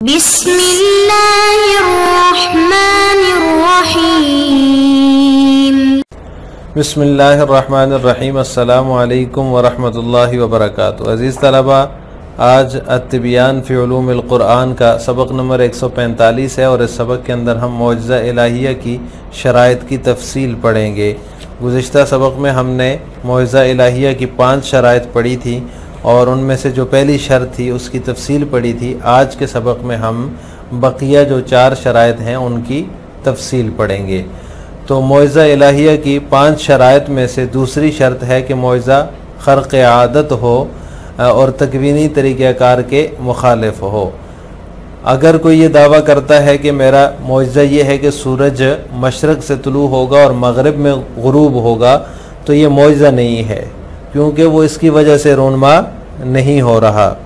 बिस्मिल्लाहिर्रहमानिर्रहीम। बिस्मिल्लाहिर्रहमानिर्रहीम। अस्सलामु अलैकुम वरहमतुल्लाहि वबरकातुहू। अज़ीज़ तलबा, आज अत्तिबियान फ़ी उलूमिल क़ुरआन का सबक नंबर 145 है और इस सबक के अंदर हम मौजज़ा इलाहिया की शराइत की तफसील पढ़ेंगे। गुज़िश्ता सबक में हमने मौजज़ा इलाहिया की 5 शराइत पढ़ी थी और उनमें से जो पहली शर्त थी उसकी तफसील पढ़ी थी। आज के सबक में हम बकिया जो 4 शराइत हैं उनकी तफसील पढ़ेंगे। तो मौजज़ा इलाहिया की 5 शराइत में से दूसरी शर्त है कि मौजज़ा ख़र्क़ आदत हो और तकवीनी तरीक़ाकार के मुखालिफ हो। अगर कोई ये दावा करता है कि मेरा मौजज़ा ये है कि सूरज मशरक़ से तुलू होगा और मग़रिब में ग़ुरूब होगा, तो ये मौजज़ा नहीं है, क्योंकि वो इसकी वजह से रोनमा नहीं हो रहा।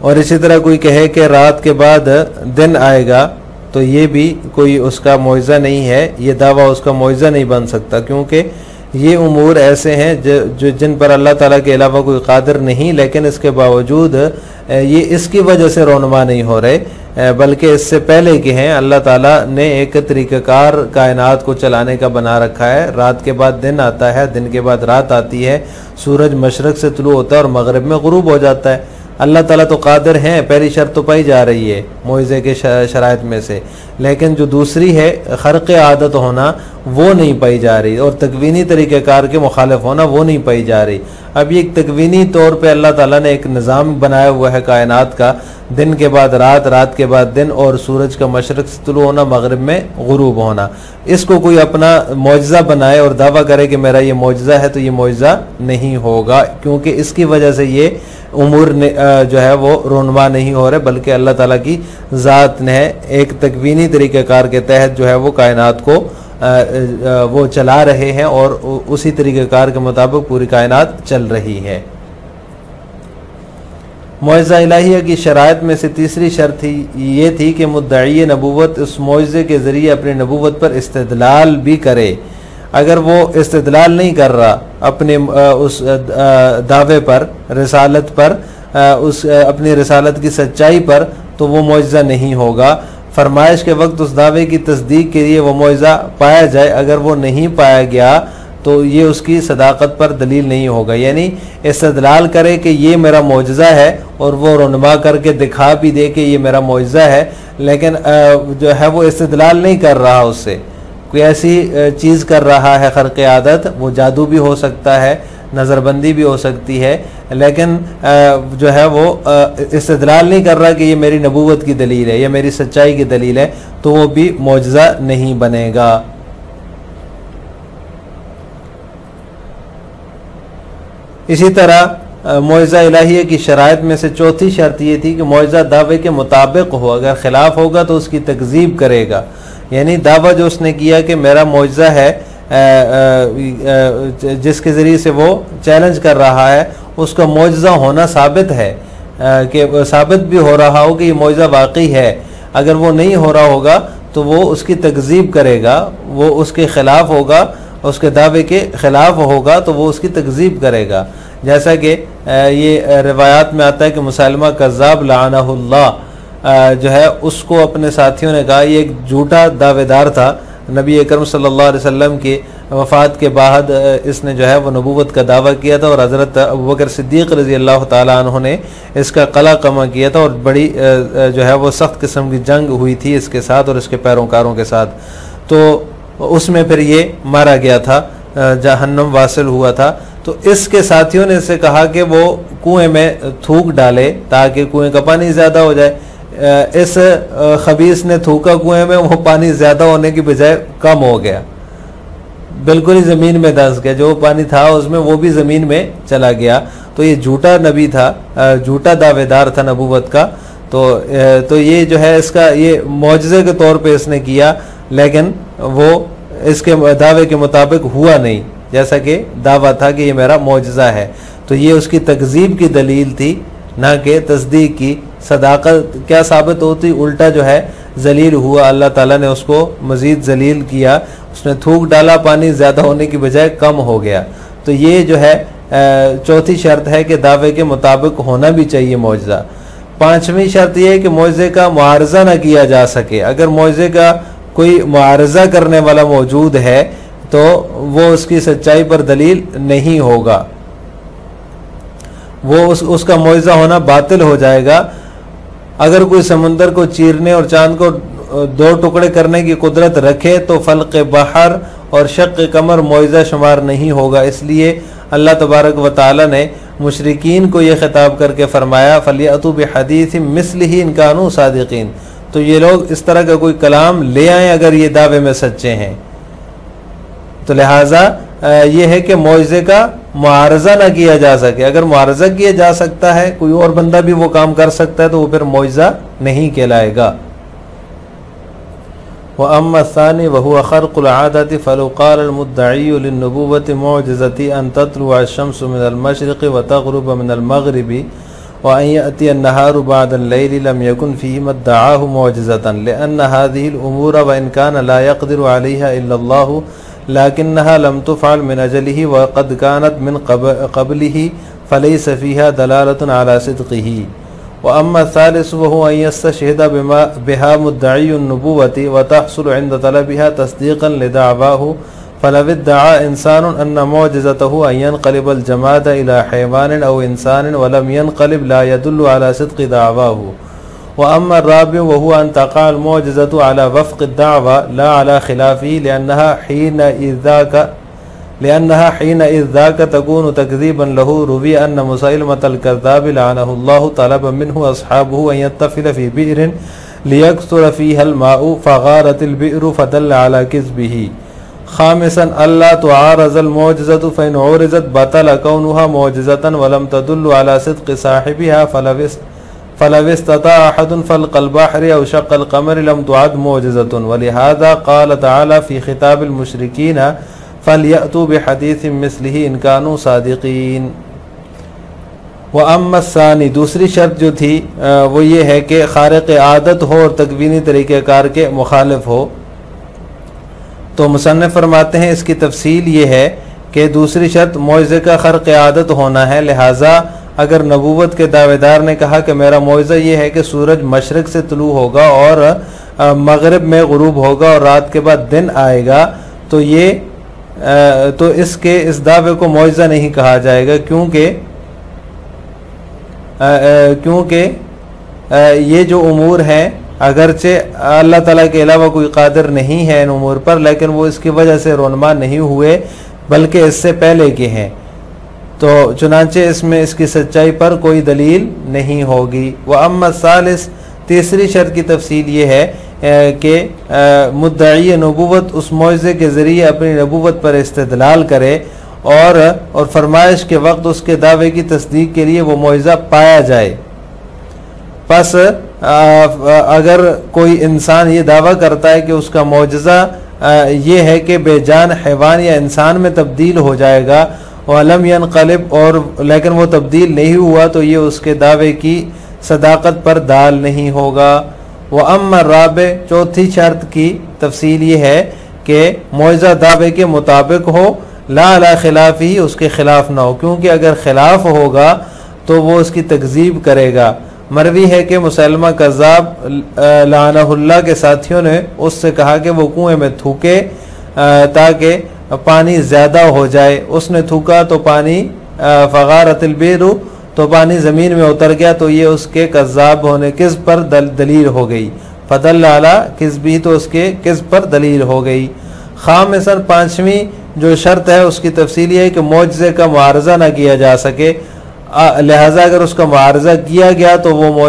और इसी तरह कोई कहे कि रात के बाद दिन आएगा, तो ये भी कोई उसका मौजज़ा नहीं है, ये दावा उसका मौजज़ा नहीं बन सकता, क्योंकि ये उमूर ऐसे हैं जो जिन पर अल्लाह ताला के अलावा कोई कादिर नहीं, लेकिन इसके बावजूद ये इसकी वजह से रोनमा नहीं हो रहे, बल्कि इससे पहले के हैं। अल्लाह ताला ने एक तरीक़ाकार कायनात को चलाने का बना रखा है। रात के बाद दिन आता है, दिन के बाद रात आती है, सूरज मशरक़ से तुलू होता है और मग़रिब में ग़ुरूब हो जाता है। अल्लाह ताला तो कादिर हैं, पहली शर्त तो पाई जा रही है मौइज़े के शराइत में से, लेकिन जो दूसरी है ख़र्क़ आदत होना वो नहीं पाई जा रही और तकवीनी तरीक़ाकार के मुखालिफ होना वो नहीं पाई जा रही। अब ये तकवीनी तौर पे अल्लाह ताला ने एक निज़ाम बनाया हुआ है कायनात का, दिन के बाद रात, रात के बाद दिन और सूरज का मशरक़ से तुलू होना, मग़रिब में ग़ुरूब होना। इसको कोई अपना मौजज़ा बनाए और दावा करे कि मेरा ये मौजज़ा है, तो ये मौजज़ा नहीं होगा, क्योंकि इसकी वजह से ये उमूर जो है वो रोनमा नहीं हो रहे, बल्कि अल्लाह ताला की ज़ात ने एक तकवीनी तरीक़ाकार के तहत जो है वो कायनात को वो चला रहे हैं और उसी तरीक़ाकार के मुताबिक पूरी कायनात चल रही है। मौजज़ा इलाहिया की शराइत में से तीसरी शर्त ये थी कि मुद्दई नबूवत उस मौजज़े के ज़रिए अपनी नबूवत पर इस्तिदलाल भी करे। अगर वो इस्तिदलाल नहीं कर रहा अपने उस दावे पर, रिसालत पर, उस अपनी रिसालत की सच्चाई पर, तो वो मौजज़ा नहीं होगा। फरमाइश के वक्त उस दावे की तस्दीक के लिए वो मौजज़ा पाया जाए, अगर वो नहीं पाया गया तो ये उसकी सदाकत पर दलील नहीं होगा। यानी इस्तिदलाल करे कि ये मेरा मौजज़ा है और वो रुनमा करके दिखा भी दे कि ये मेरा मौजज़ा है, लेकिन जो है वो इस्तिदलाल नहीं कर रहा, उससे कोई ऐसी चीज़ कर रहा है ख़र्क़ आदत, वो जादू भी हो सकता है, नज़रबंदी भी हो सकती है, लेकिन जो है वो इस्तिदलाल नहीं कर रहा कि ये मेरी नबूवत की दलील है, ये मेरी सच्चाई की दलील है, तो वो भी मौजज़ा नहीं बनेगा। इसी तरह मौजज़ा इलाहिया की शराइत में से चौथी शर्त ये थी कि मौजज़ा दावे के मुताबिक हो, अगर ख़िलाफ़ होगा तो उसकी तकज़ीब करेगा। यानी दावा जो उसने किया कि मेरा मौजज़ा है, जिसके ज़रिए से वो चैलेंज कर रहा है, उसका मौजज़ा होना साबित है, कि साबित भी हो रहा हो कि ये मौजज़ा वाकई है। अगर वो नहीं हो रहा होगा तो वो उसकी तकज़ीब करेगा, वो उसके ख़िलाफ़ होगा, उसके दावे के ख़िलाफ़ होगा तो वो उसकी तकज़ीब करेगा। जैसा कि ये रिवायात में आता है कि मुसलमा कज़्ज़ाब लाअनहुल्लाह जो है उसको अपने साथियों ने कहा, ये एक झूठा दावेदार था। नबी अकरम सल्लल्लाहु अलैहि वसल्लम की वफ़ात के बाद इसने जो है वो नबूवत का दावा किया था और हज़रत अबू बकर सिद्दीक़ रज़ी अल्लाह ताला अन्हु ने इसका कला कमा किया था और बड़ी जो है वो सख्त किस्म की जंग हुई थी इसके साथ और इसके पैरोकारों के साथ। तो उसमें फिर ये मारा गया था, जहन्नम वासिल हुआ था। तो इसके साथियों ने इससे कहा कि वो कुएँ में थूक डाले ताकि कुएँ का पानी ज़्यादा हो जाए। इस खबीस ने थूका कुएं में, वो पानी ज़्यादा होने की बजाय कम हो गया, बिल्कुल ही ज़मीन में धंस गया। जो पानी था उसमें वो भी ज़मीन में चला गया। तो ये झूठा नबी था, झूठा दावेदार था नबूवत का। तो ये जो है इसका ये मौजज़े के तौर पे इसने किया, लेकिन वो इसके दावे के मुताबिक हुआ नहीं, जैसा कि दावा था कि ये मेरा मौजज़ा है। तो ये उसकी तकज़ीब की दलील थी, ना कि तस्दीक की। सदाकत क्या साबित होती, उल्टा जो है जलील हुआ, अल्लाह ताला ने उसको मज़ीद जलील किया, उसने थूक डाला, पानी ज़्यादा होने की बजाय कम हो गया। तो ये जो है चौथी शर्त है कि दावे के मुताबिक होना भी चाहिए मौजज़ा। पांचवी शर्त यह है कि मुआवजे का मुआरजा ना किया जा सके। अगर मुआवजे का कोई मुआरजा करने वाला मौजूद है तो वो उसकी सच्चाई पर दलील नहीं होगा, वो उसका मुआवजा होना बातिल हो जाएगा। अगर कोई समंदर को चीरने और चांद को दो टुकड़े करने की कुदरत रखे तो फल्क बहर और शक़ कमर मुआवजा शुमार नहीं होगा। इसलिए अल्लाह तबारक व तआला ने मुशरिकीन को यह खिताब करके फरमाया फलियअतू बिहदीस मिस्लिही इन कानू सादिकीन, तो ये लोग इस तरह का कोई कलाम ले आएँ अगर ये दावे में सच्चे हैं। तो लिहाजा ये है कि मुआवजे का मुआरजा ना किया जा सके। अगर मुआरजा किया जा सकता है, कोई और बंदा भी वो काम कर सकता है, तो वो फिर मुआवजा नहीं कहलाएगा। व अम्मा सानी वहुवा खर्क़ुल आदति फलो क़ाल अल-मुद्दई लिन्नुबुव्वति मुअजिज़ती अन तत्लुअ अश-शम्सु मिनल मशरिक़ि व तग़रुब मिनल मग़रिबि व अन यअतिय अन-नहारु बअद अल-लैलि लम यकुन फ़ीहि मा इद्दअअहु मुअजिज़तन लिअन्न हाज़िहिल उमूर व इन कान ला यक़दिरु अलैहा इल्ला अल्लाहु लाकिन्नहा लम तुफ़अल मिन अजलिही व क़द कानत मिन क़ब्लिही फ़लैस फ़ीहा दलालतुन अला सिद्क़िही। व अम्मा सालिस वहुवा अन यस्तशहिद बिहा मुद्दई अन्नुबुव्वति व तहसुलु इंद तलबिहा तस्दीक़न लिदअवाहु फलव इद्दअ इंसानुन अन्न मुअजिज़तहु अन यनक़लिबल जमाद इला हैवानिन औ इंसानिन व लम यनक़लिब ला यदुल्लु अला सिद्क़ि दअवाहु। व अम्मा अर्राबिउ वहुवा अन तक़अल मुअजिज़तु अला वफ़क़ि दअवा ला अला ख़िलाफ़िही लिअन्नहा हीनइज़ ज़ाक तकूनु तकज़ीबन लहु। रुविय अन्न मुसैलमतल कज़्ज़ाब लअनहुल्लाहु तलब मिन्हु अस्हाबुहु अन यत्तफ़िल फ़ी बि'रिन लियक्सुर फ़ीहल माउ फ़ग़ारतिल बि'रु फ़दल्ल अला किज़्बिही। ख़ामिसन अल्ला तुआरज़ल मुअजिज़तु फ़इन उरिज़त बतल कौनुहा मुअजिज़तन व लम तदुल्लु अला सिद्क़ि साहिबिहा फलव इस्तता अहदुन फ़ल्क़ल बहरि औ शक़्क़ल क़मरि लम तुअद मुअजिज़तुन। व लिहाज़ा क़ाल तआला फ़ी ख़िताबिल मुशरिकीन फ़लयअतू बिहदीसिम मिस्लिही इन कानू सादिक़ीन। व अम्मा सानी, दूसरी शर्त जो थी वो ये है कि ख़ारिक़ आदत हो और तकवीनी तरीक़ेकार के मुखालिफ हो। तो मुसन्निफ़ फरमाते हैं इसकी तफसील ये है कि दूसरी शर्त मुआवज़े का ख़र्क़ आदत होना है। लिहाजा अगर नबूवत के दावेदार ने कहा कि मेरा मुआवज़ा ये है कि सूरज मशरिक़ से तुलू होगा और मग़रिब में ग़ुरूब होगा और रात के बाद दिन आएगा, तो ये इसके इस दावे को मुआवज़ा नहीं कहा जाएगा, क्योंकि ये जो उमूर हैं अगरचे अल्लाह ताला के अलावा कोई कादिर नहीं है इन उमूर पर, लेकिन वो इसकी वजह से रोनमा नहीं हुए बल्कि इससे पहले के हैं, तो चुनांचे इसमें इसकी सच्चाई पर कोई दलील नहीं होगी। व अम्मा सालिस, तीसरी शर्त की तफसील ये है कि मुद्दई नबूवत उस मुआवज़े के ज़रिए अपनी नबूवत पर इस्तिदलाल करे और फरमाइश के वक्त उसके दावे की तस्दीक के लिए वो मुआवज़ा पाया जाए। बस अगर कोई इंसान ये दावा करता है कि उसका मुआवज़ा ये है कि बेजान हैवान या इंसान में तब्दील हो जाएगा वलम यनक़लिब, और लेकिन वो तब्दील नहीं हुआ, तो ये उसके दावे की सदाकत पर दाल नहीं होगा। व अम्मा राबे, चौथी शर्त की तफसील ये है कि मुआवज़ा दावे के मुताबिक हो, ला अला खिलाफ़ी, उसके ख़िलाफ़ ना हो, क्योंकि अगर ख़िलाफ़ होगा तो वो उसकी तकज़ीब करेगा। मरवी है कि मुसैलमा कज़्ज़ाब लानहुल्लाह के साथियों ने उससे कहा कि वो कुएँ में थूके ताकि पानी ज़्यादा हो जाए। उसने थूका तो पानी फ़ग़ारतिल बि'रु, तो पानी ज़मीन में उतर गया, तो ये उसके कज़्ज़ाब होने किज़्ब पर दलील हो गई। फ़दल्ल अला किज़्बी, तो उसके किज़्ब पर दलील हो गई। ख़ामिसन, पाँचवीं जो शर्त है उसकी तफसील ये है कि मुआवज़े का मुआरज़ा ना किया जा सके। लिहाजा अगर उसका मुआरज़ा किया गया तो वो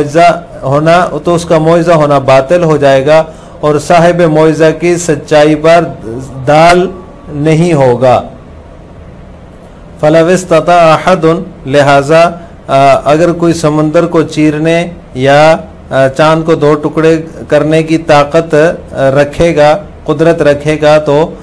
उसका मुआवज़ा होना बातिल हो जाएगा और साहिब मुआवज़ा की सच्चाई पर दाल नहीं होगा। फलव इस्तता अहदुन, लिहाजा अगर कोई समंदर को चीरने या चांद को दो टुकड़े करने की ताकत रखेगा, कुदरत रखेगा, तो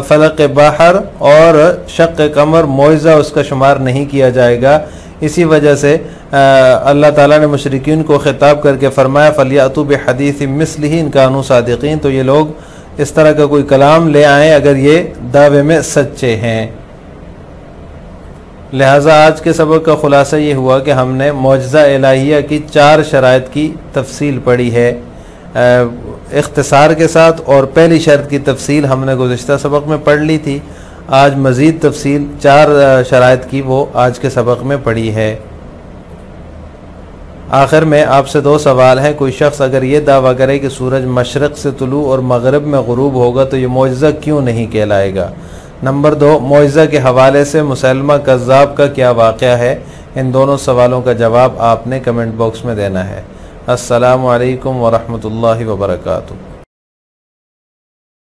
फलक बहर और शक़ कमर मुआवज़ा उसका शुमार नहीं किया जाएगा। इसी वजह से अल्लाह ताला ने मुशरिकीन को ख़िताब करके फरमाया फ़लियअतू बिहदीसिम मिस्लिही इन कानू सादिक़ीन, तो ये लोग इस तरह का कोई कलाम ले आएँ अगर ये दावे में सच्चे हैं। लिहाजा आज के सबक का ख़ुलासा ये हुआ कि हमने मौजज़ा इलाहिया की 4 शराइत की तफसील पढ़ी है इख्तिसार के साथ, और पहली शर्त की तफसील हमने गुज़िश्ता सबक में पढ़ ली थी। आज मज़ीद तफसील 4 शराइत की वो आज के सबक में पढ़ी है। आखिर में आपसे 2 सवाल हैं। कोई शख्स अगर ये दावा करे कि सूरज मशरक़ से तुलू और मगरिब में ग़ुरूब होगा तो ये मौजज़ा क्यों नहीं कहलाएगा? नंबर 2, मौजज़ा के हवाले से मुसलमा कज़्ज़ाब का क्या वाक़या है? इन दोनों सवालों का जवाब आपने कमेंट बॉक्स में देना है। अस्सलामु अलैकुम व रहमतुल्लाहि व बरकातुहू।